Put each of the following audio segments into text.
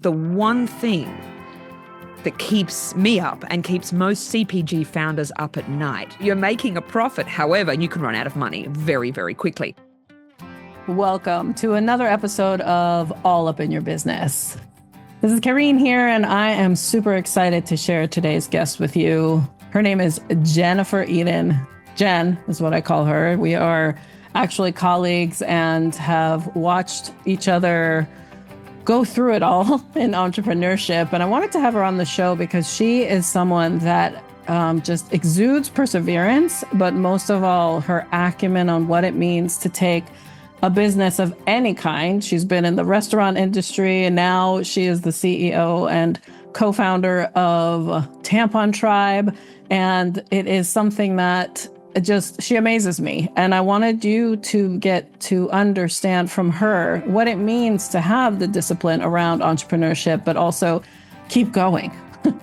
The one thing that keeps me up and keeps most CPG founders up at night. You're making a profit, however, you can run out of money very, very quickly. Welcome to another episode of All Up in Your Business. This is Kareen here, and I am super excited to share today's guest with you. Her name is Jennifer Eden. Jen is what I call her. We are actually colleagues and have watched each other go through it all in entrepreneurship. And I wanted to have her on the show because she is someone that just exudes perseverance, but most of all, her acumen on what it means to take a business of any kind. She's been in the restaurant industry, and now she is the CEO and co-founder of Tampon Tribe. And it is something that she amazes me. And I wanted you to get to understand from her what it means to have the discipline around entrepreneurship, but also keep going,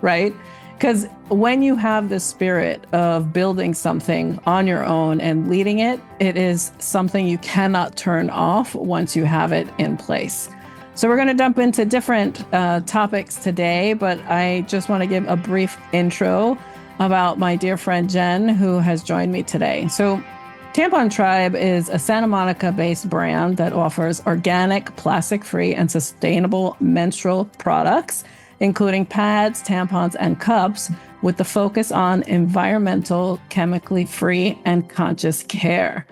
right? Because when you have the spirit of building something on your own and leading it, it is something you cannot turn off once you have it in place. So we're going to jump into different topics today, but I just want to give a brief intro about my dear friend Jen, who has joined me today. So Tampon Tribe is a Santa Monica-based brand that offers organic, plastic-free, and sustainable menstrual products, including pads, tampons, and cups, with the focus on environmental, chemically free, and conscious care.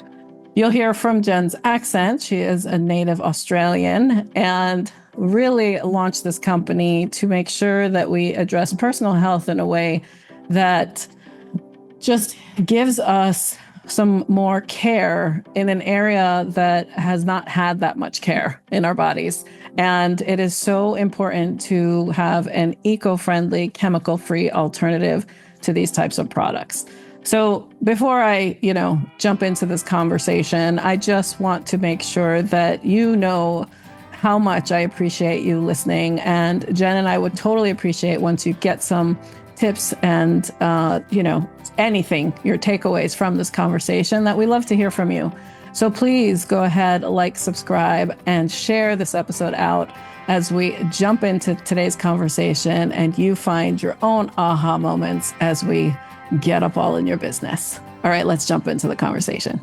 You'll hear from Jen's accent. She is a native Australian and really launched this company to make sure that we address personal health in a way that just gives us some more care in an area that has not had that much care in our bodies. And it is so important to have an eco-friendly, chemical-free alternative to these types of products. So before I, jump into this conversation, I just want to make sure that you know how much I appreciate you listening. And Jen and I would totally appreciate once you get some tips and, anything, your takeaways from this conversation, that we love to hear from you. So please go ahead, like, subscribe, and share this episode out as we jump into today's conversation and you find your own aha moments as we get up all in your business. All right, let's jump into the conversation.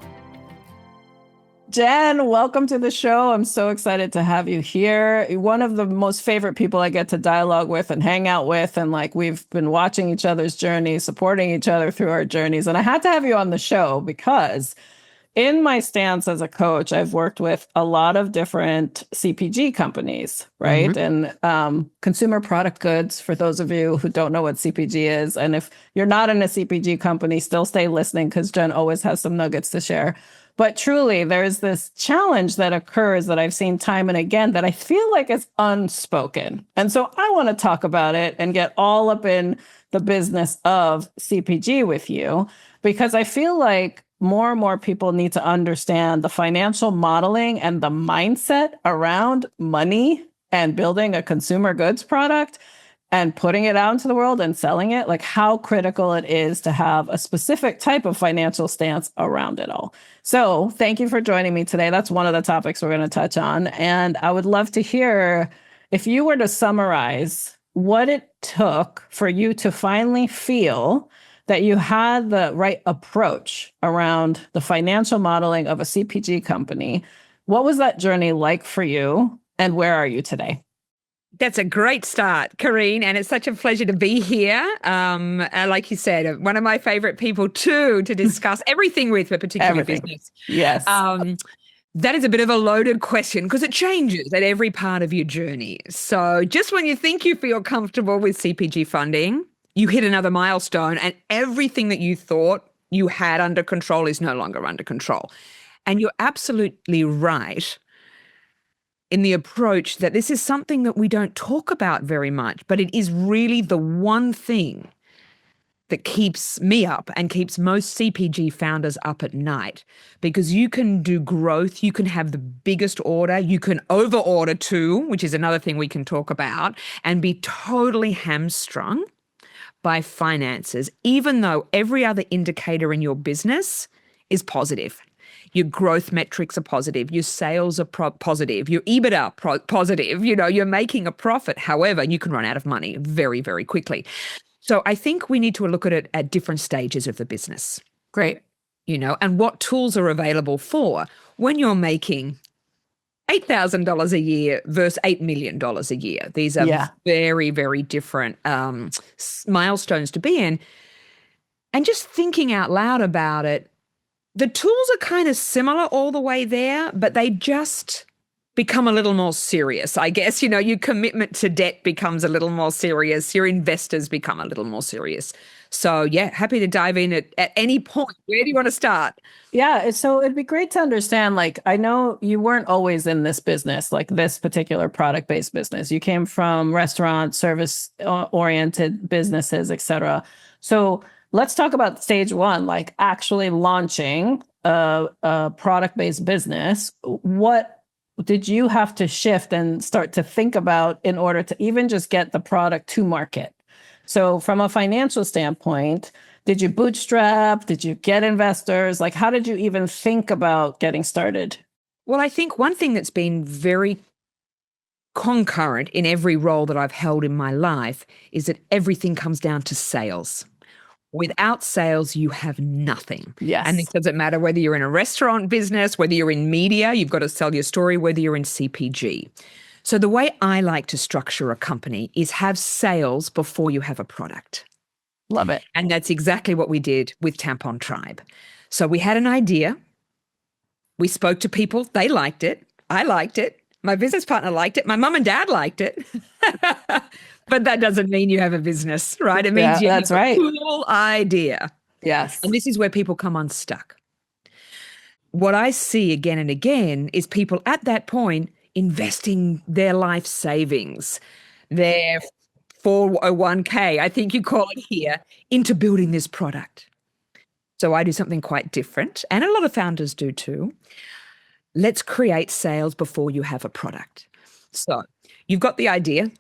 Jen, welcome to the show. I'm so excited to have you here. One of the most favorite people I get to dialogue with and hang out with. And we've been watching each other's journeys, supporting each other through our journeys. And I had to have you on the show because in my stance as a coach, I've worked with a lot of different CPG companies, right? Mm-hmm. And consumer product goods, for those of you who don't know what CPG is. And if you're not in a CPG company, still stay listening because Jen always has some nuggets to share. But truly, there's this challenge that occurs that I've seen time and again that I feel like is unspoken. And so I want to talk about it and get all up in the business of CPG with you, because I feel like more and more people need to understand the financial modeling and the mindset around money and building a consumer goods product and putting it out into the world and selling it, like how critical it is to have a specific type of financial stance around it all. So thank you for joining me today. That's one of the topics we're going to touch on. And I would love to hear if you were to summarize what it took for you to finally feel that you had the right approach around the financial modeling of a CPG company. What was that journey like for you, and where are you today? That's a great start, Kareen, and it's such a pleasure to be here. Like you said, one of my favorite people too to discuss everything with, but particularly business. Yes. That is a bit of a loaded question because it changes at every part of your journey. So just when you think you feel comfortable with CPG funding, you hit another milestone and everything that you thought you had under control is no longer under control. And you're absolutely right in the approach that this is something that we don't talk about very much, but it is really the one thing that keeps me up and keeps most CPG founders up at night, because you can do growth, you can have the biggest order, you can over order too, which is another thing we can talk about, and be totally hamstrung by finances, even though every other indicator in your business is positive. Your growth metrics are positive. Your sales are positive. Your EBITDA positive. You're making a profit. However, you can run out of money very, very quickly. So I think we need to look at it at different stages of the business. Great. And what tools are available for when you're making $8,000 a year versus $8 million a year. These are very, very different milestones to be in. And just thinking out loud about it, the tools are kind of similar all the way there, but they just become a little more serious, I guess. Your commitment to debt becomes a little more serious. Your investors become a little more serious. So, yeah, happy to dive in at any point. Where do you want to start? Yeah, so it'd be great to understand, I know you weren't always in this business, like this particular product-based business. You came from restaurant, service-oriented businesses, et cetera. So let's talk about stage one, actually launching a product-based business. What did you have to shift and start to think about in order to even just get the product to market? So from a financial standpoint, did you bootstrap? Did you get investors? How did you even think about getting started? Well, I think one thing that's been very concurrent in every role that I've held in my life is that everything comes down to sales. Without sales, you have nothing. Yes. And it doesn't matter whether you're in a restaurant business, whether you're in media, you've got to sell your story, whether you're in CPG. So the way I like to structure a company is have sales before you have a product. Love it. And that's exactly what we did with Tampon Tribe. So we had an idea. We spoke to people. They liked it. I liked it. My business partner liked it. My mom and dad liked it. But that doesn't mean you have a business, right? It means you have a cool idea. Yes. And this is where people come unstuck. What I see again and again is people at that point investing their life savings, their 401k, I think you call it here, into building this product. So I do something quite different, and a lot of founders do too. Let's create sales before you have a product. So you've got the idea.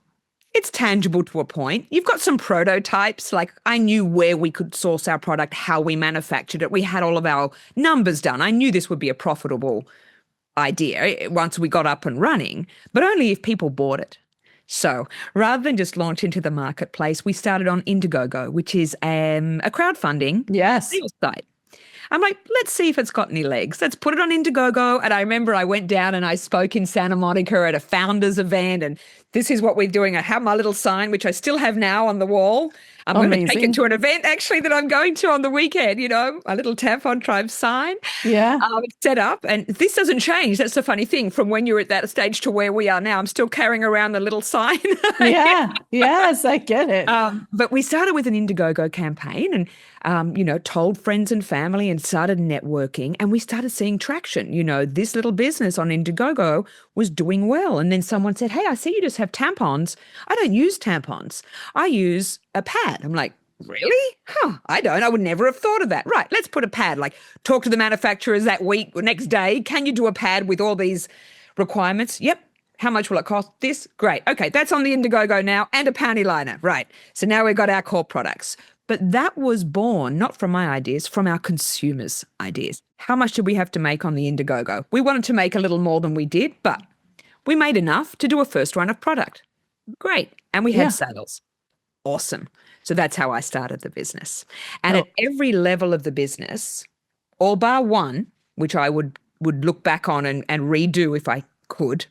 It's tangible to a point. You've got some prototypes. I knew where we could source our product, how we manufactured it. We had all of our numbers done. I knew this would be a profitable idea once we got up and running, but only if people bought it. So rather than just launch into the marketplace, we started on Indiegogo, which is a crowdfunding sales site. I'm like, let's see if it's got any legs. Let's put it on Indiegogo. And I remember I went down and I spoke in Santa Monica at a founders event, and this is what we're doing. I have my little sign, which I still have now on the wall. I'm going to take it to an event actually that I'm going to on the weekend, a little Tampon Tribe sign. Yeah. It's set up, and this doesn't change. That's the funny thing. From when you're at that stage to where we are now, I'm still carrying around the little sign. Yeah. Yes, I get it. But we started with an Indiegogo campaign and, told friends and family and started networking, and we started seeing traction. This little business on Indiegogo was doing well. And then someone said, hey, I see you just have tampons. I don't use tampons. I use a pad. I'm like, really? I don't. I would never have thought of that. Right. Let's put a pad, talk to the manufacturers that week or next day. Can you do a pad with all these requirements? Yep. How much will it cost? This? Great. Okay. That's on the Indiegogo now, and a panty liner. Right. So now we've got our core products. But that was born not from my ideas, from our consumers' ideas. How much did we have to make on the Indiegogo? We wanted to make a little more than we did, but we made enough to do a first run of product. Great. And we had sales. Awesome. So that's how I started the business. And at every level of the business, all bar one, which I would look back on and redo if I could,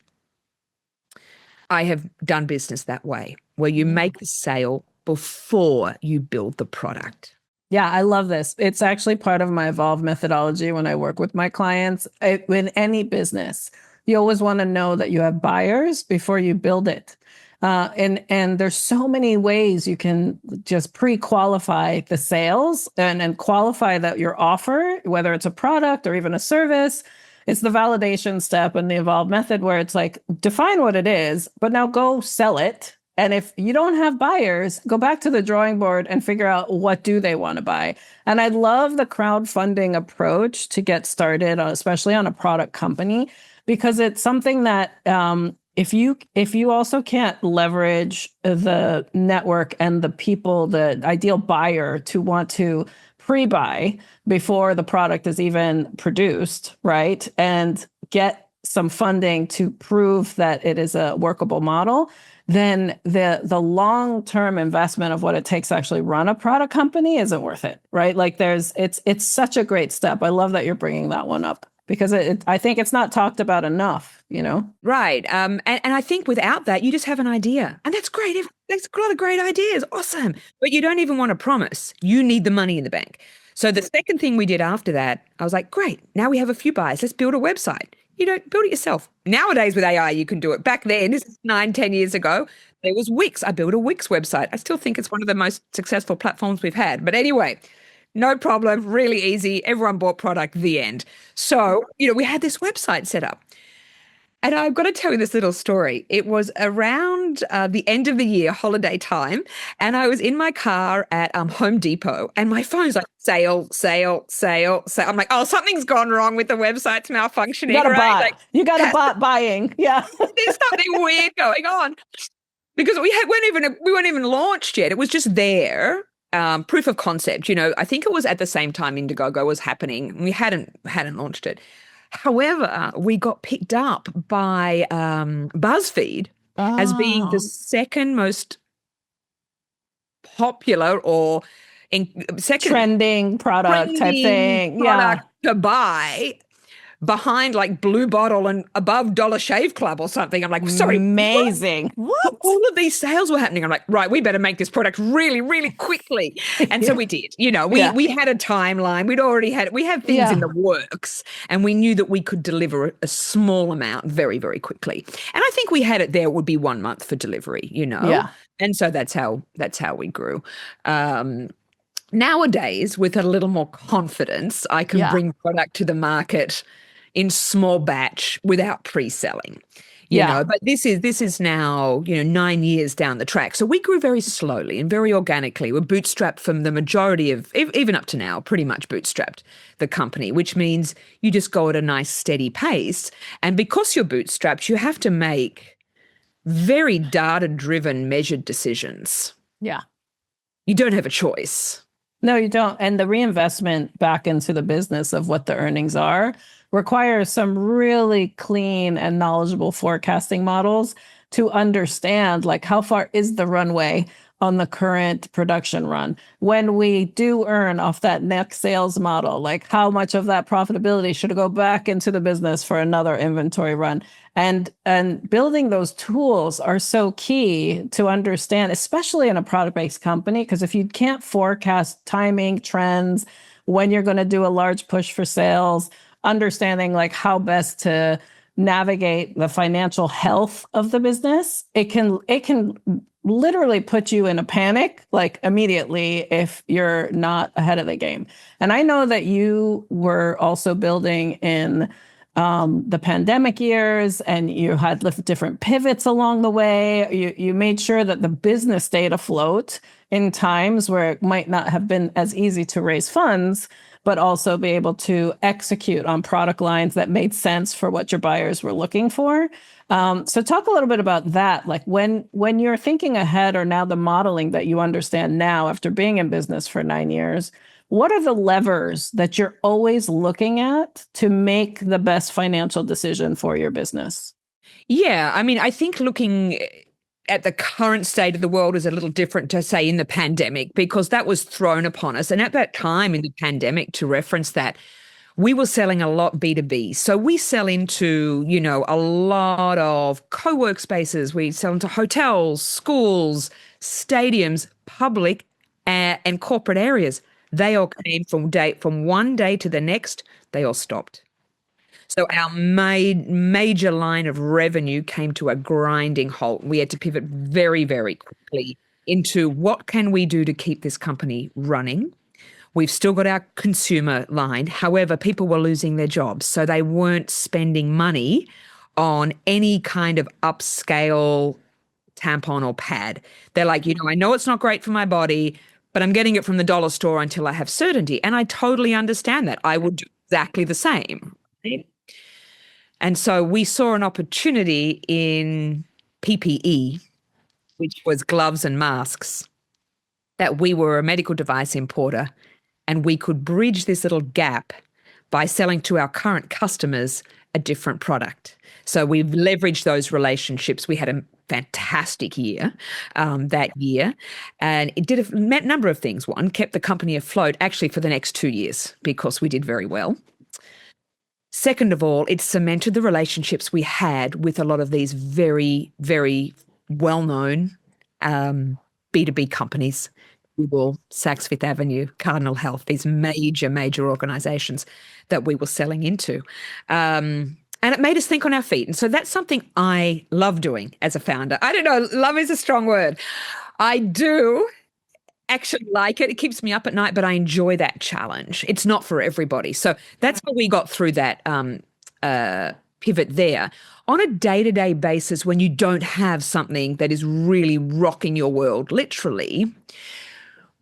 I have done business that way, where you make the sale before you build the product. Yeah, I love this. It's actually part of my Evolve methodology when I work with my clients. In any business, you always want to know that you have buyers before you build it. And there's so many ways you can just pre-qualify the sales and qualify that your offer, whether it's a product or even a service. It's the validation step in the Evolve method where it's define what it is, but now go sell it. And if you don't have buyers, go back to the drawing board and figure out what do they want to buy. And I love the crowdfunding approach to get started, especially on a product company, because it's something that if you also can't leverage the network and the people, the ideal buyer to want to pre-buy before the product is even produced, right? And get some funding to prove that it is a workable model, then the long-term investment of what it takes to actually run a product company isn't worth it, right? Like it's such a great step. I love that you're bringing that one up because I think it's not talked about enough, you know? Right. And I think without that, you just have an idea. And that's great. There's a lot of great ideas. Awesome. But you don't even want to promise. You need the money in the bank. So the second thing we did after that, I was like, great. Now we have a few buyers. Let's build a website. You know, build it yourself. Nowadays with AI, you can do it. Back then, this is 9, 10 years ago, there was Wix. I built a Wix website. I still think it's one of the most successful platforms we've had. But anyway, no problem. Really easy. Everyone bought product, the end. So, we had this website set up. And I've got to tell you this little story. It was around the end of the year, holiday time, and I was in my car at Home Depot, and my phone's like, sale, sale, sale, sale. I'm like, oh, something's gone wrong with the website's malfunctioning. You got a bot. Like, you got a bot buying. Yeah. There's something weird going on because we weren't even launched yet. It was just there. Proof of concept. I think it was at the same time Indiegogo was happening. We hadn't launched it. However, we got picked up by BuzzFeed as being the second most popular or second trending product type thing. Product to buy behind like Blue Bottle and above Dollar Shave Club or something. I'm like, sorry. Amazing. What? All of these sales were happening. I'm like, right, we better make this product really, really quickly. And so we did. We had a timeline. We had things in the works, and we knew that we could deliver a small amount very, very quickly. And I think we had it there. It would be 1 month for delivery, Yeah. And so that's how we grew. Nowadays, with a little more confidence, I can bring product to the market in small batch without pre-selling. But this is now 9 years down the track. So we grew very slowly and very organically. We're bootstrapped from the majority of, even up to now, pretty much bootstrapped the company, which means you just go at a nice steady pace. And because you're bootstrapped, you have to make very data-driven, measured decisions. Yeah. You don't have a choice. No, you don't. And the reinvestment back into the business of what the earnings are requires some really clean and knowledgeable forecasting models to understand like how far is the runway on the current production run. When we do earn off that next sales model, like how much of that profitability should go back into the business for another inventory run. And building those tools are so key to understand, especially in a product-based company, because if you can't forecast timing, trends, when you're going to do a large push for sales, understanding like how best to navigate the financial health of the business, it can literally put you in a panic like immediately if you're not ahead of the game. And I know that you were also building in the pandemic years, and you had different pivots along the way. You made sure that the business stayed afloat in times where it might not have been as easy to raise funds, but also be able to execute on product lines that made sense for what your buyers were looking for. So talk a little bit about that. Like when you're thinking ahead, or now the modeling that you understand now after being in business for 9 years, what are the levers that you're always looking at to make the best financial decision for your business? Yeah, I mean, I think looking at the current state of the world is a little different to, say, in the pandemic, because that was thrown upon us. And at that time in the pandemic, to reference that, we were selling a lot B2B. So we sell into, a lot of co-work spaces. We sell into hotels, schools, stadiums, public and corporate areas. They all came from one day to the next, they all stopped. So our major line of revenue came to a grinding halt. We had to pivot very, very quickly into what can we do to keep this company running. We've still got our consumer line. However, people were losing their jobs, so they weren't spending money on any kind of upscale tampon or pad. They're like, I know it's not great for my body, but I'm getting it from the dollar store until I have certainty. And I totally understand that. I would do exactly the same. Right? And so we saw an opportunity in PPE, which was gloves and masks, that we were a medical device importer and we could bridge this little gap by selling to our current customers a different product. So we've leveraged those relationships. We had a fantastic year that year, and it did a number of things. One, kept the company afloat actually for the next 2 years because we did very well. Second of all, it cemented the relationships we had with a lot of these very, very well-known B2B companies, Google, Saks Fifth Avenue, Cardinal Health, these major, major organizations that we were selling into. And it made us think on our feet. And so that's something I love doing as a founder. I don't know, love is a strong word. I do actually like it. It keeps me up at night, but I enjoy that challenge. It's not for everybody. So that's how we got through that pivot there. On a day-to-day basis, when you don't have something that is really rocking your world, literally,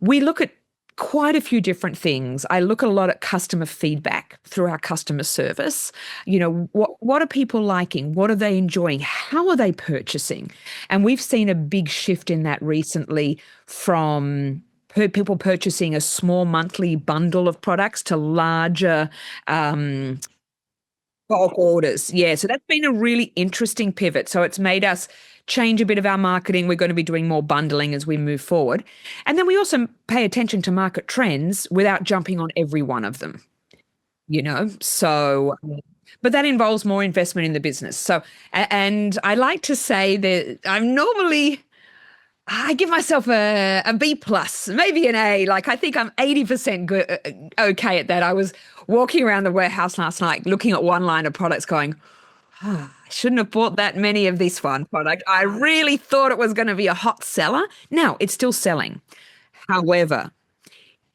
we look at quite a few different things. I look a lot at customer feedback through our customer service. You know, what are people liking? What are they enjoying? How are they purchasing? And we've seen a big shift in that recently from people purchasing a small monthly bundle of products to larger bulk orders. Yeah, so that's been a really interesting pivot. So it's made us change a bit of our marketing. We're going to be doing more bundling as we move forward. And then we also pay attention to market trends without jumping on every one of them, you know? So, but that involves more investment in the business. So, and I like to say that I give myself a B plus, maybe an A. Like I think I'm 80% good, okay at that. I was walking around the warehouse last night, looking at one line of products going, I shouldn't have bought that many of this one product. I really thought it was going to be a hot seller. Now it's still selling. However,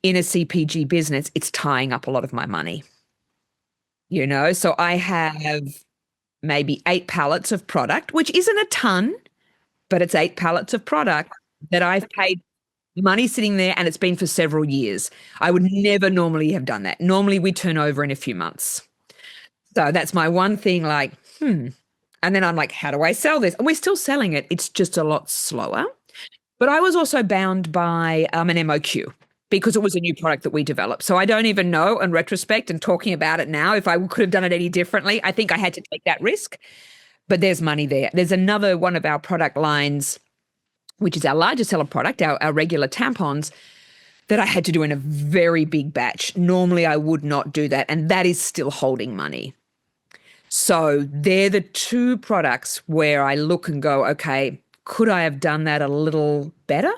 in a CPG business, it's tying up a lot of my money. You know, so I have maybe 8 pallets of product, which isn't a ton, but it's 8 pallets of product that I've paid money sitting there, and it's been for several years. I would never normally have done that. Normally we turn over in a few months. So that's my one thing, like, And then I'm like, how do I sell this? And we're still selling it. It's just a lot slower. But I was also bound by an MOQ because it was a new product that we developed. So I don't even know in retrospect and talking about it now if I could have done it any differently. I think I had to take that risk, but there's money there. There's another one of our product lines, which is our largest seller product, our regular tampons, that I had to do in a very big batch. Normally I would not do that. And that is still holding money. So they're the 2 products where I look and go, okay, could I have done that a little better?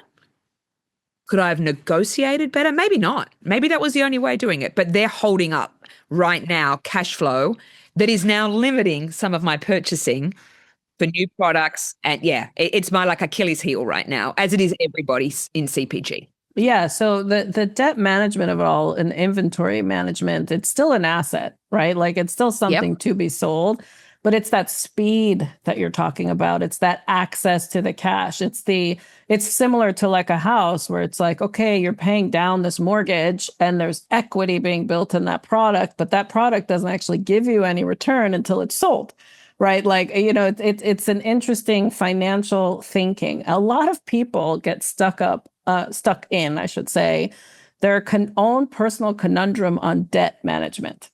Could I have negotiated better? Maybe not. Maybe that was the only way of doing it. But they're holding up right now cash flow that is now limiting some of my purchasing for new products. And yeah, it's my like Achilles heel right now, as it is everybody's in CPG. Yeah. So the debt management of it all and inventory management, it's still an asset, right? Like it's still something to be sold, but it's that speed that you're talking about. It's that access to the cash. It's similar to like a house where it's like, okay, you're paying down this mortgage and there's equity being built in that product, but that product doesn't actually give you any return until it's sold. Right. Like, you know, it's an interesting financial thinking. A lot of people get stuck in, I should say, their own personal conundrum on debt management.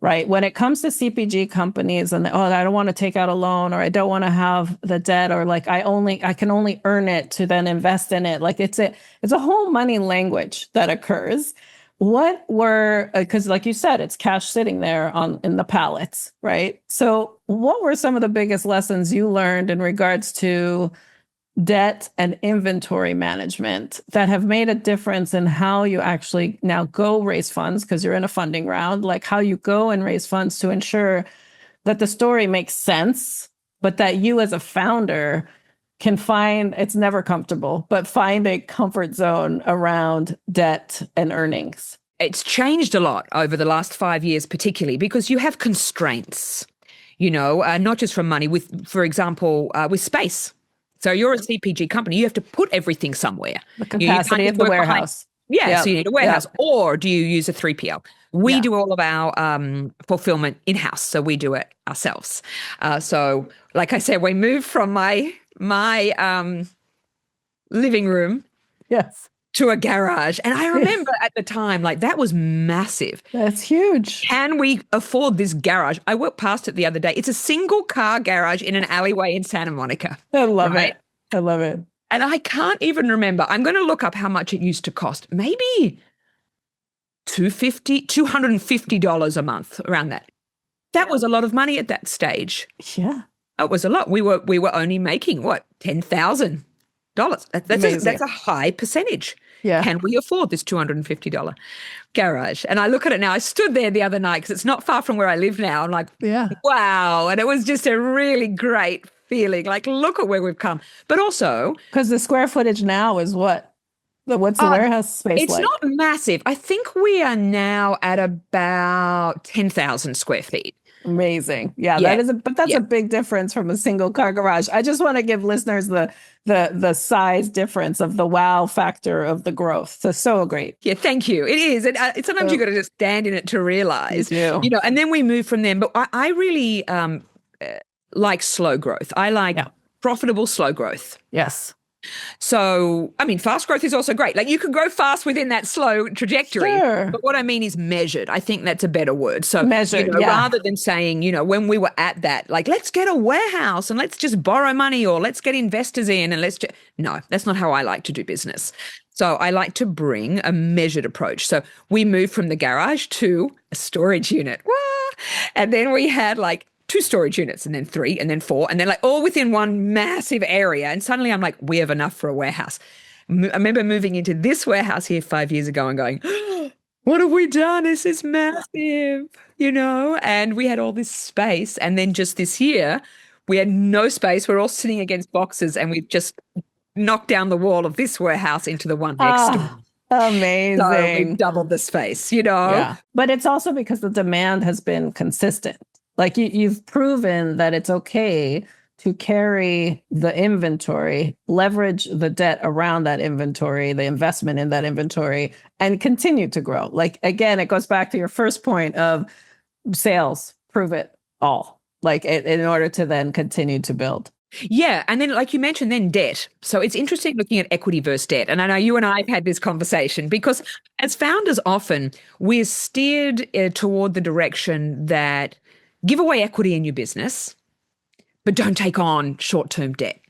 Right. When it comes to CPG companies and, I don't want to take out a loan, or I don't want to have the debt, or like I can only earn it to then invest in it. Like it's a whole money language that occurs. What were, because like you said, it's cash sitting there in the pallets, right? So what were some of the biggest lessons you learned in regards to debt and inventory management that have made a difference in how you actually now go raise funds, because you're in a funding round, like how you go and raise funds to ensure that the story makes sense, but that you as a founder can find, it's never comfortable, but find a comfort zone around debt and earnings? It's changed a lot over the last 5 years, particularly because you have constraints, you know, not just from money, for example, with space. So you're a CPG company, you have to put everything somewhere. The capacity of the warehouse. So you need a warehouse. Or do you use a 3PL? We do all of our fulfillment in-house, so we do it ourselves. So like I said, we moved from my living room to a garage. And I remember at the time, like that was massive. That's huge. Can we afford this garage? I walked past it the other day. It's a single car garage in an alleyway in Santa Monica. I love right? it. I love it. And I can't even remember. I'm going to look up how much it used to cost. Maybe $250 a month, around that. That was a lot of money at that stage. Yeah. It was a lot. We were only making what, $10,000. That's a high percentage. Yeah. Can we afford this $250 garage? And I look at it now. I stood there the other night because it's not far from where I live now. I'm like, Yeah. wow. And it was just a really great feeling. Like, look at where we've come. But also, Because the square footage now is what? What's the warehouse space it's like? not massive. I think we are now at about 10,000 square feet. Amazing. Yeah, that's a big difference from a single car garage. I just want to give listeners the size difference of the wow factor of the growth. So great. Yeah, thank you. It is. And sometimes you got to just stand in it to realize, You do. and then we move from there. But I really like slow growth. I like profitable slow growth. Yes. So, I mean, fast growth is also great. Like you can grow fast within that slow trajectory. Sure. But what I mean is measured. I think that's a better word. So, Measured, rather than saying, when we were at that, like, let's get a warehouse and let's just borrow money or let's get investors in and no, that's not how I like to do business. So I like to bring a measured approach. So we moved from the garage to a storage unit. And then we had like 2 storage units and then 3 and then 4 and then like all within one massive area. And suddenly I'm like, we have enough for a warehouse. I remember moving into this warehouse here 5 years ago and going, what have we done? This is massive, and we had all this space. And then just this year, we had no space. We're all sitting against boxes and we've just knocked down the wall of this warehouse into the one next to. Amazing. So we've doubled the space, Yeah. But it's also because the demand has been consistent. Like you've proven that it's okay to carry the inventory, leverage the debt around that inventory, the investment in that inventory, and continue to grow. Like, again, it goes back to your first point of sales, prove it all, like in order to then continue to build. Yeah. And then, like you mentioned, then debt. So it's interesting looking at equity versus debt. And I know you and I have had this conversation because as founders, often we're steered toward the direction that give away equity in your business, but don't take on short-term debt.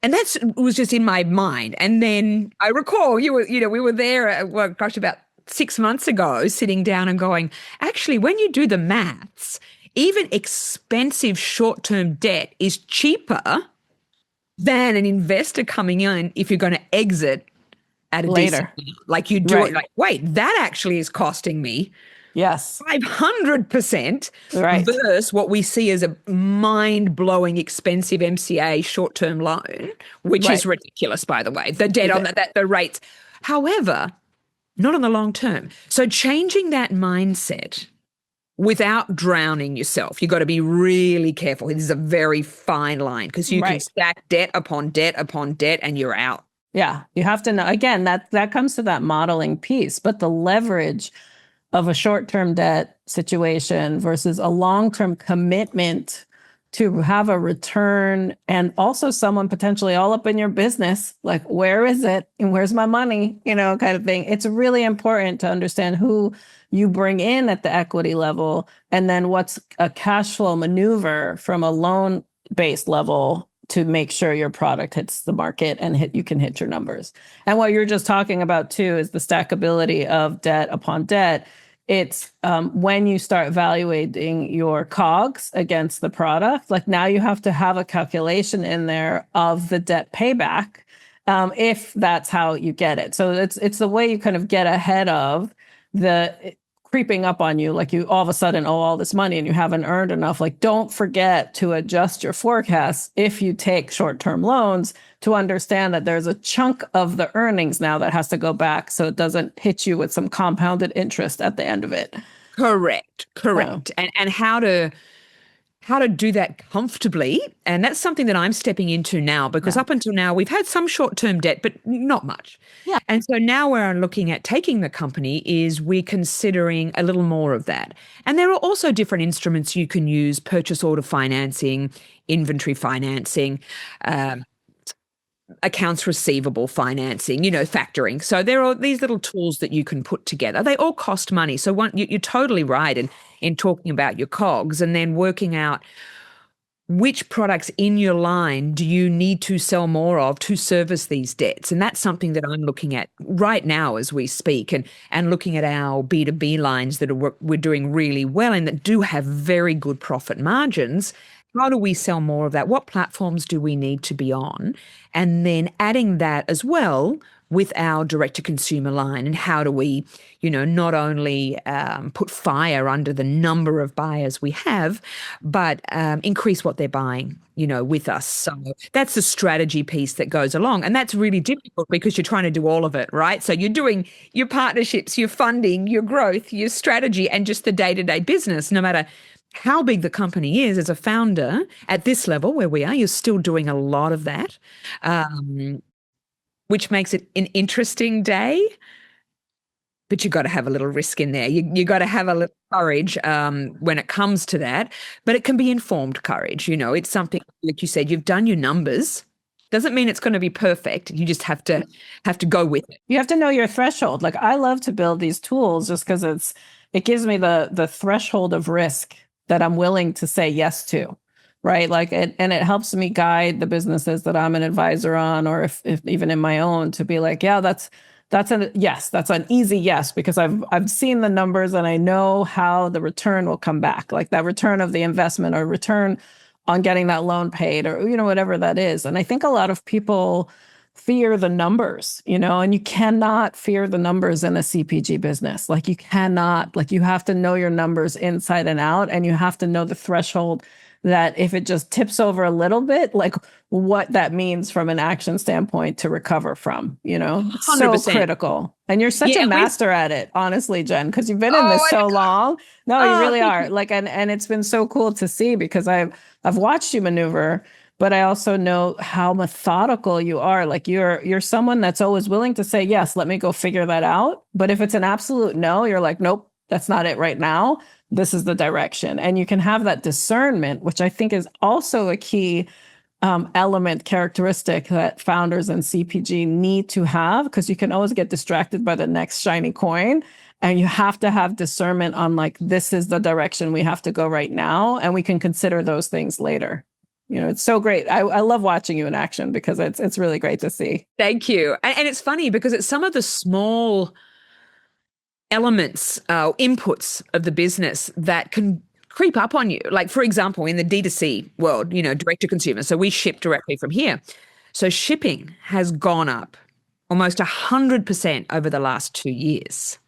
And that was just in my mind. And then I recall we were there, about 6 months ago, sitting down and going, actually, when you do the maths, even expensive short-term debt is cheaper than an investor coming in if you're going to exit at a later. Like you do it like, wait, that actually is costing me 500% versus what we see as a mind-blowing expensive MCA short-term loan, which is ridiculous, by the way, the debt on that, the rates. However, not on the long term. So changing that mindset without drowning yourself, you've got to be really careful. This is a very fine line because you can stack debt upon debt upon debt and you're out. Yeah, you have to know, again, that comes to that modeling piece, but the leverage of a short-term debt situation versus a long-term commitment to have a return and also someone potentially all up in your business, like, where is it and where's my money, kind of thing. It's really important to understand who you bring in at the equity level and then what's a cash flow maneuver from a loan-based level to make sure your product hits the market and you can hit your numbers. And what you're just talking about too is the stackability of debt upon debt. It's when you start evaluating your COGS against the product, like now you have to have a calculation in there of the debt payback, if that's how you get it. So it's the way you kind of get ahead of the creeping up on you, like you all of a sudden owe all this money and you haven't earned enough. Like, don't forget to adjust your forecasts if you take short-term loans to understand that there's a chunk of the earnings now that has to go back so it doesn't hit you with some compounded interest at the end of it. Correct. And how to do that comfortably. And that's something that I'm stepping into now because up until now, we've had some short-term debt, but not much. Yeah. And so now where I'm looking at taking the company is we're considering a little more of that. And there are also different instruments you can use, purchase order financing, inventory financing, accounts receivable financing, factoring. So there are these little tools that you can put together. They all cost money. So you're totally right in talking about your cogs and then working out which products in your line do you need to sell more of to service these debts? And that's something that I'm looking at right now as we speak, and looking at our B2B lines that we're doing really well and that do have very good profit margins. How do we sell more of that? What platforms do we need to be on? And then adding that as well with our direct to consumer line, and how do we, not only put fire under the number of buyers we have, but increase what they're buying, with us. So that's the strategy piece that goes along. And that's really difficult because you're trying to do all of it, right? So you're doing your partnerships, your funding, your growth, your strategy, and just the day-to-day business, no matter how big the company is. As a founder at this level where we are, you're still doing a lot of that. Which makes it an interesting day, but you got to have a little risk in there. You got to have a little courage when it comes to that, but it can be informed courage. It's something, like you said, you've done your numbers. Doesn't mean it's going to be perfect. You just have to go with it. You have to know your threshold. Like, I love to build these tools just because it gives me the threshold of risk that I'm willing to say yes to. Right. Like, and it helps me guide the businesses that I'm an advisor on, or if even in my own, to be like, yeah, that's an yes, that's an easy yes, because I've seen the numbers and I know how the return will come back, like that return of the investment or return on getting that loan paid, or, whatever that is. And I think a lot of people fear the numbers, and you cannot fear the numbers in a CPG business. Like, you cannot, like, you have to know your numbers inside and out, and you have to know the threshold that if it just tips over a little bit, like what that means from an action standpoint to recover from, it's 100%. so critical. And you're such a master at it, honestly, Jen, because you've been in this so long. No, you really are. Like, and it's been so cool to see, because I've watched you maneuver, but I also know how methodical you are. Like, you're someone that's always willing to say, yes, let me go figure that out. But if it's an absolute no, you're like, nope, that's not it right now. This is the direction. And you can have that discernment, which I think is also a key element, characteristic that founders and CPG need to have, because you can always get distracted by the next shiny coin. And you have to have discernment on, like, this is the direction we have to go right now. And we can consider those things later. It's so great. I love watching you in action, because it's really great to see. Thank you. And it's funny because it's some of the small elements, inputs of the business that can creep up on you. Like, for example, in the D2C world, direct to consumer. So we ship directly from here. So shipping has gone up almost 100% over the last 2 years,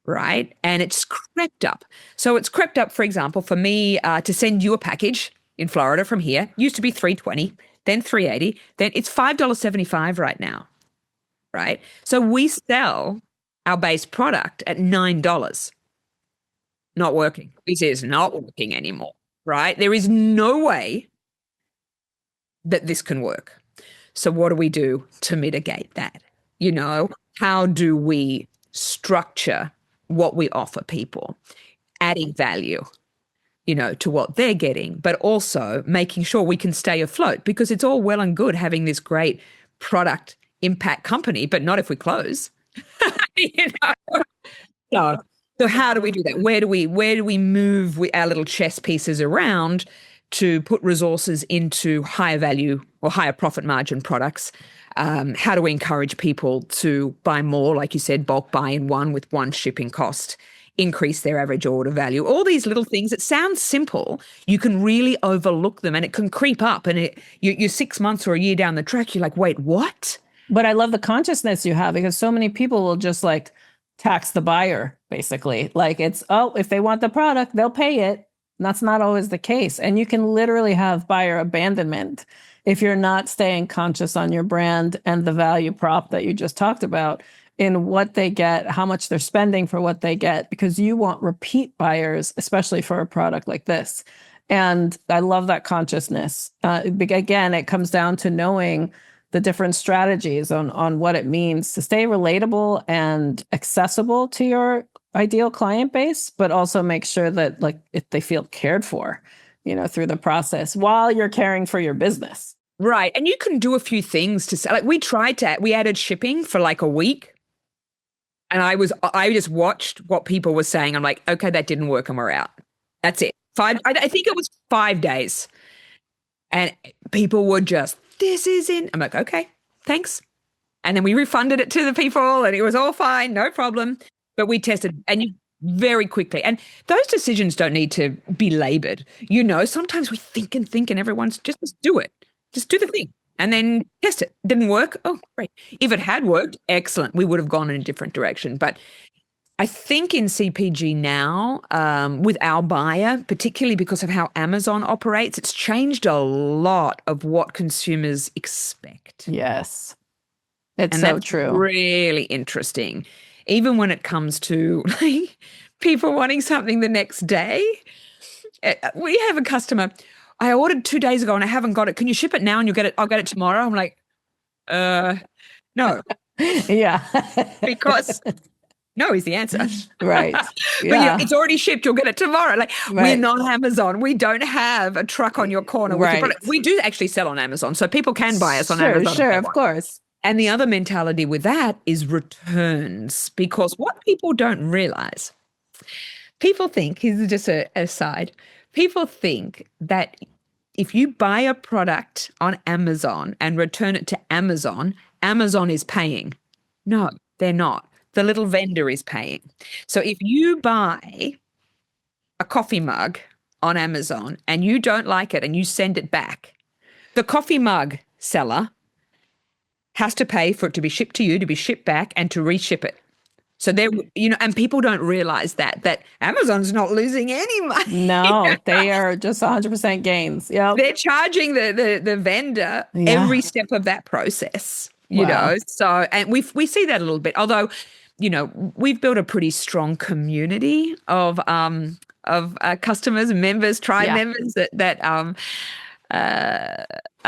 right? And it's crept up. So it's crept up, for example, for me to send you a package in Florida from here, used to be $3.20, then $3.80, then it's $5.75 right now, right? So we sell our base product at $9. Not working. This is not working anymore, right? There is no way that this can work. So what do we do to mitigate that? How do we structure what we offer people, adding value, to what they're getting, but also making sure we can stay afloat, because it's all well and good having this great product impact company, but not if we close. So how do we do that? Where do we move our little chess pieces around to put resources into higher value or higher profit margin products? How do we encourage people to buy more, like you said, bulk buy in one with one shipping cost, increase their average order value? All these little things that sound simple, you can really overlook them, and it can creep up, and you're 6 months or a year down the track, you're like, wait, what? But I love the consciousness you have, because so many people will just like tax the buyer, basically. Like, it's, if they want the product, they'll pay it. And that's not always the case. And you can literally have buyer abandonment if you're not staying conscious on your brand and the value prop that you just talked about in what they get, how much they're spending for what they get, because you want repeat buyers, especially for a product like this. And I love that consciousness. Again, it comes down to knowing the different strategies on what it means to stay relatable and accessible to your ideal client base, but also make sure that, like, if they feel cared for, through the process while you're caring for your business. Right. And you can do a few things to say, like we added shipping for like a week. And I just watched what people were saying. I'm like, okay, that didn't work and we're out. That's it. I think it was 5 days. And people were just, this is in. I'm like, okay, thanks. And then we refunded it to the people and it was all fine, no problem. But we tested and you very quickly. And those decisions don't need to be labored. Sometimes we think and everyone's just do it. Just do the thing and then test it. Didn't work. Oh, great. If it had worked, excellent. We would have gone in a different direction. But I think in CPG now, with our buyer, particularly because of how Amazon operates, it's changed a lot of what consumers expect. Yes. It's And so that's true. really interesting. Even when it comes to like people wanting something the next day. We have a customer. I ordered 2 days ago and I haven't got it. Can you ship it now and I'll get it tomorrow? I'm like, no, Yeah. because no is the answer. Right. But Yeah. it's already shipped. You'll get it tomorrow. Like we're Right. not Amazon. We don't have a truck on your corner with your Right. product. We do actually sell on Amazon, so people can buy us on Sure, Amazon. if sure, they of want. course. And the other mentality with that is returns, because what people don't realize, people think, here's just a aside, people think that if you buy a product on Amazon and return it to Amazon, Amazon is paying. No, they're not. The little vendor is paying. So if you buy a coffee mug on Amazon and you don't like it and you send it back, the coffee mug seller has to pay for it to be shipped to you, to be shipped back, and to reship it. So and people don't realize that Amazon's not losing any money. No, they are just 100% gains. Yep. They're charging the vendor every step of that process, Wow. So, and we see that a little bit, although, we've built a pretty strong community of customers, members, tribe Yeah. members that are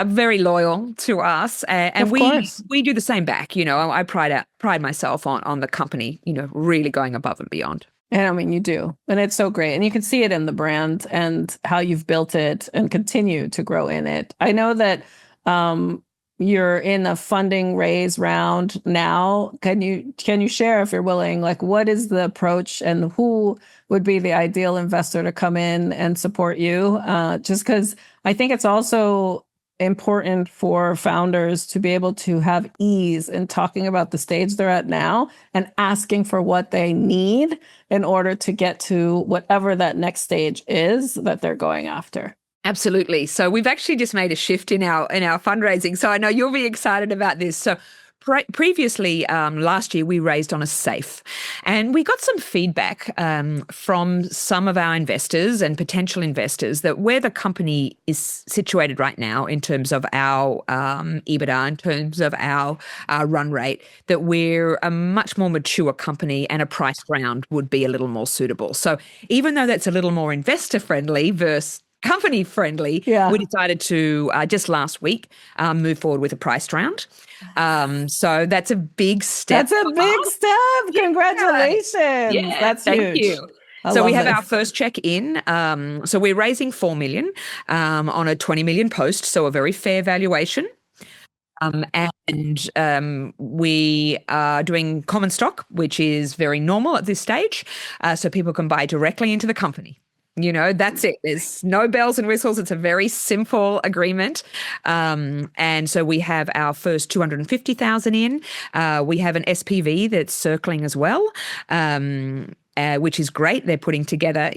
very loyal to us, and Of course. we do the same back. I pride myself on the company, really going above and beyond. And I mean, you do. And it's so great. And you can see it in the brand and how you've built it and continue to grow in it. I know that you're in a funding raise round now. Can you share, if you're willing, like what is the approach and who would be the ideal investor to come in and support you? Just because I think it's also important for founders to be able to have ease in talking about the stage they're at now and asking for what they need in order to get to whatever that next stage is that they're going after. Absolutely. So we've actually just made a shift in our fundraising. So I know you'll be excited about this. So previously, last year, we raised on a SAFE, and we got some feedback from some of our investors and potential investors that where the company is situated right now in terms of our EBITDA, in terms of our run rate, that we're a much more mature company and a price round would be a little more suitable. So even though that's a little more investor friendly versus company friendly, we decided to just last week move forward with a priced round. So that's a big step. That's a big step. Congratulations. Yeah, That's thank huge. you. So we have our first check in. So we're raising 4 million on a 20 million post, so a very fair valuation. And we are doing common stock, which is very normal at this stage, so people can buy directly into the company. That's it. There's no bells and whistles. It's a very simple agreement. And so we have our first 250,000 in. We have an SPV that's circling as well, which is great. They're putting together,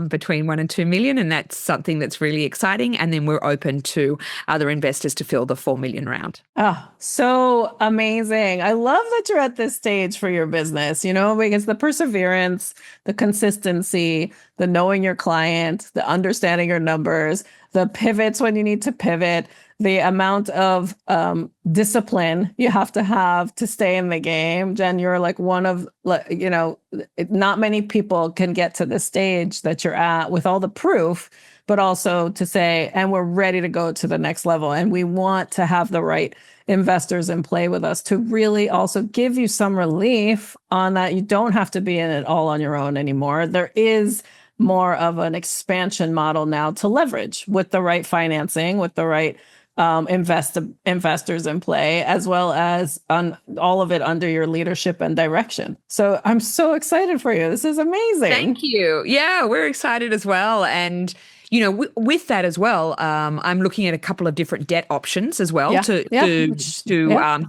between 1 and 2 million, and that's something that's really exciting. And then we're open to other investors to fill the 4 million round. Oh, so amazing. I love that you're at this stage for your business, because the perseverance, the consistency, the knowing your client, the understanding your numbers, the pivots when you need to pivot, the amount of discipline you have to stay in the game. Jen, you're like one of, not many people can get to the stage that you're at with all the proof, but also to say, and we're ready to go to the next level. And we want to have the right investors in play with us to really also give you some relief on that. You don't have to be in it all on your own anymore. There is more of an expansion model now to leverage with the right financing, with the right investors in play, as well as on all of it under your leadership and direction. So I'm so excited for you. This is amazing. Thank you. Yeah, we're excited as well. And, with that as well, I'm looking at a couple of different debt options as well to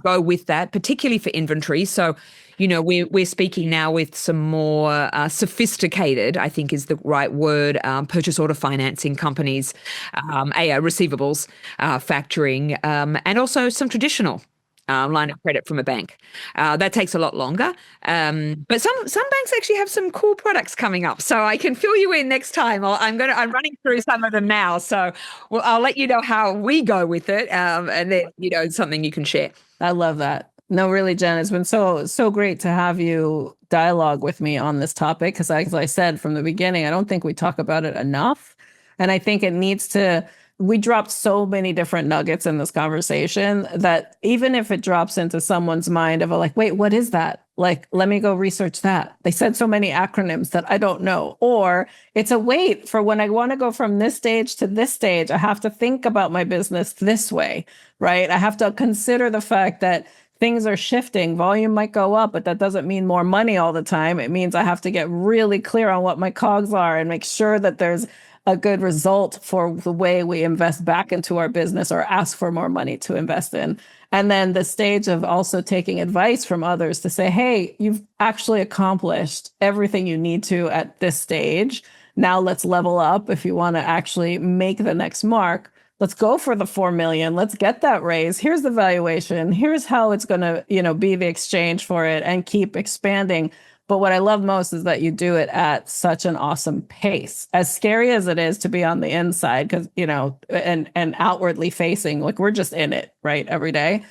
go with that, particularly for inventory. So, we're speaking now with some more sophisticated, I think is the right word, purchase order financing companies, receivables, factoring, and also some traditional line of credit from a bank. That takes a lot longer. But some banks actually have some cool products coming up. So I can fill you in next time. I'm running through some of them now. So I'll let you know how we go with it. And then, something you can share. I love that. No, really, Jen, it's been so great to have you dialogue with me on this topic. Because as I said from the beginning, I don't think we talk about it enough. And I think it needs to. We dropped so many different nuggets in this conversation that even if it drops into someone's mind of wait, what is that? Let me go research that. They said so many acronyms that I don't know. Or it's a wait for when I want to go from this stage to this stage, I have to think about my business this way, right? I have to consider the fact that things are shifting. Volume might go up, but that doesn't mean more money all the time. It means I have to get really clear on what my cogs are and make sure that there's a good result for the way we invest back into our business or ask for more money to invest in. And then the stage of also taking advice from others to say, hey, you've actually accomplished everything you need to at this stage. Now let's level up. If you want to actually make the next mark, let's go for the 4 million. Let's get that raise. Here's the valuation. Here's how it's going to, be the exchange for it, and keep expanding. But what I love most is that you do it at such an awesome pace. As scary as it is to be on the inside, because, and outwardly facing, we're just in it, right, every day.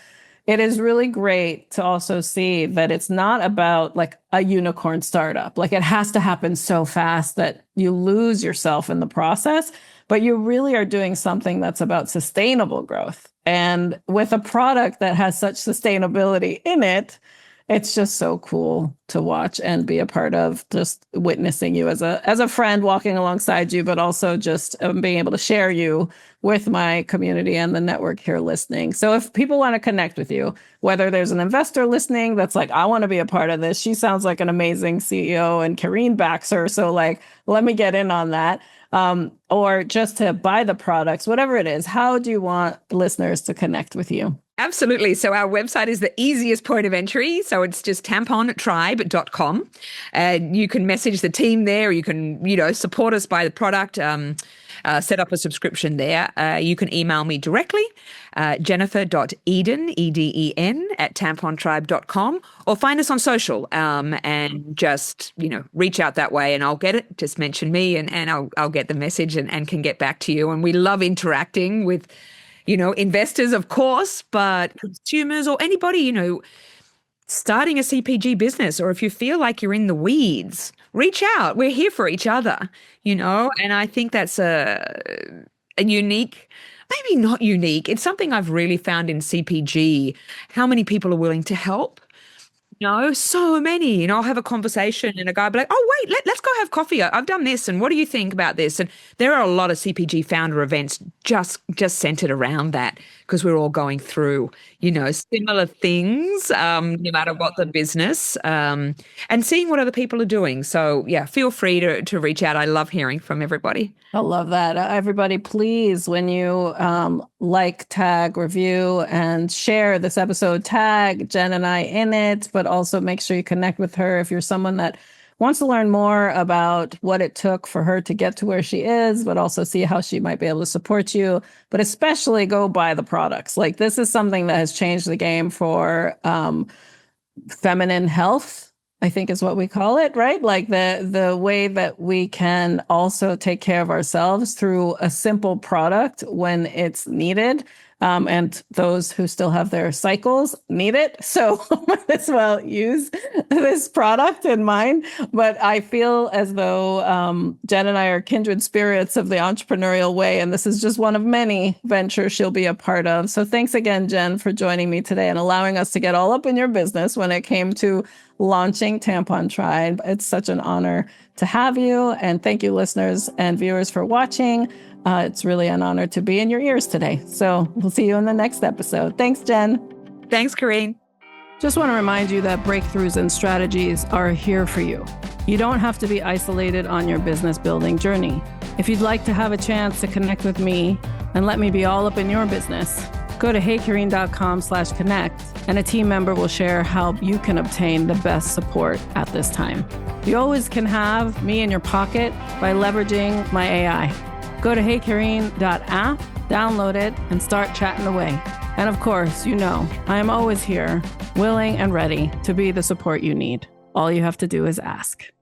It is really great to also see that it's not about a unicorn startup. It has to happen so fast that you lose yourself in the process, but you really are doing something that's about sustainable growth. And with a product that has such sustainability in it, it's just so cool to watch and be a part of, just witnessing you as a friend walking alongside you, but also just being able to share you with my community and the network here listening. So if people want to connect with you, whether there's an investor listening that's I want to be a part of this, she sounds like an amazing CEO and Kareen backs her. So let me get in on that. Or just to buy the products, whatever it is, how do you want listeners to connect with you? Absolutely. So our website is the easiest point of entry. So it's just tampontribe.com. You can message the team there. You can, support us by the product, set up a subscription there. You can email me directly, jennifer.eden, E-D-E-N, @tampontribe.com, or find us on social and just, reach out that way and I'll get it. Just mention me and I'll get the message and can get back to you. And we love interacting with investors, of course, but consumers or anybody, starting a CPG business, or if you feel like you're in the weeds, reach out. We're here for each other, and I think that's a unique, maybe not unique. It's something I've really found in CPG, how many people are willing to help. So many. I'll have a conversation and a guy will be like, oh, wait, let's go have coffee. I've done this. And what do you think about this? And there are a lot of CPG founder events just centered around that, because we're all going through, similar things, no matter what the business, and seeing what other people are doing. So, yeah, feel free to reach out. I love hearing from everybody. I love that. Everybody, please, when you tag, review, and share this episode, tag Jen and I in it, but also make sure you connect with her if you're someone that wants to learn more about what it took for her to get to where she is, but also see how she might be able to support you. But especially go buy the products. This is something that has changed the game for feminine health, I think is what we call it, right? The way that we can also take care of ourselves through a simple product when it's needed. And those who still have their cycles need it. So might as well use this product in mind. But I feel as though Jen and I are kindred spirits of the entrepreneurial way. And this is just one of many ventures she'll be a part of. So thanks again, Jen, for joining me today and allowing us to get all up in your business when it came to launching Tampon Tribe. It's such an honor to have you. And thank you, listeners and viewers, for watching. It's really an honor to be in your ears today. So we'll see you in the next episode. Thanks, Jen. Thanks, Kareen. Just want to remind you that breakthroughs and strategies are here for you. You don't have to be isolated on your business building journey. If you'd like to have a chance to connect with me and let me be all up in your business, go to heykareen.com/connect and a team member will share how you can obtain the best support at this time. You always can have me in your pocket by leveraging my AI. Go to heykareen.app, download it, and start chatting away. And of course, you know, I am always here, willing and ready to be the support you need. All you have to do is ask.